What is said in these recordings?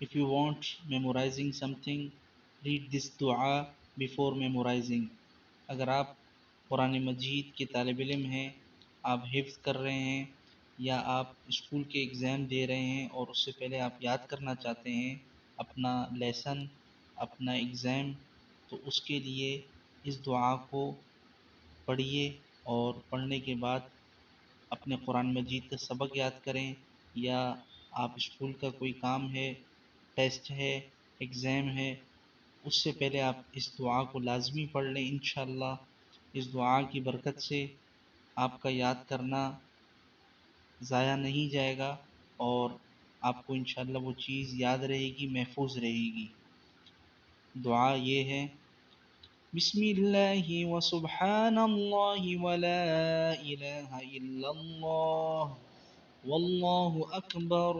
If you want memorizing something, read this dua before memorizing. اگر آپ قرآن مجید کے طالب علم ہیں، آپ حفظ کر رہے ہیں یا آپ اسکول کے ایگزام دے رہے ہیں اور اس سے پہلے آپ یاد کرنا چاہتے ہیں اپنا لیسن، اپنا ایگزام، تو اس کے لیے اس دعا کو پڑھیے، اور پڑھنے کے بعد اپنے قرآن مجید کا سبق یاد کریں، یا آپ اسکول کا کوئی کام ہے، ٹیسٹ ہے، ایگزام ہے، اس سے پہلے آپ اس دعا کو لازمی پڑھ لیں انشاءاللہ۔ اس دعا کی برکت سے آپ کا یاد کرنا ضائع نہیں جائے گا، اور آپ کو انشاءاللہ وہ چیز یاد رہے گی، محفوظ رہے گی۔ دعا یہ ہے: بسم اللہ و سبحان اللہ ولا الہ الا اللہ واللہ اکبر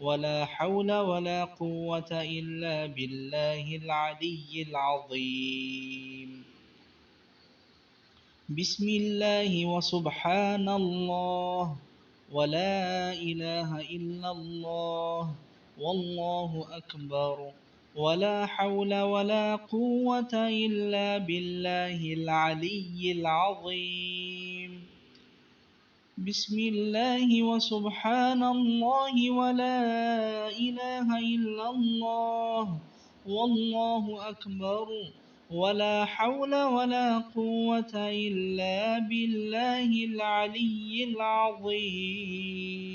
ولا حول ولا قوة الا باللہ العلی العظیم۔ بسم اللہ و سبحان اللہ ولا الہ الا اللہ واللہ اکبر ولا حول ولا قوة الا باللہ العلی العظیم۔ بسم اللہ و سبحان اللہ ولا الہ الا اللہ واللہ اکبر ولا حول ولا قوة الا باللہ العلی العظیم۔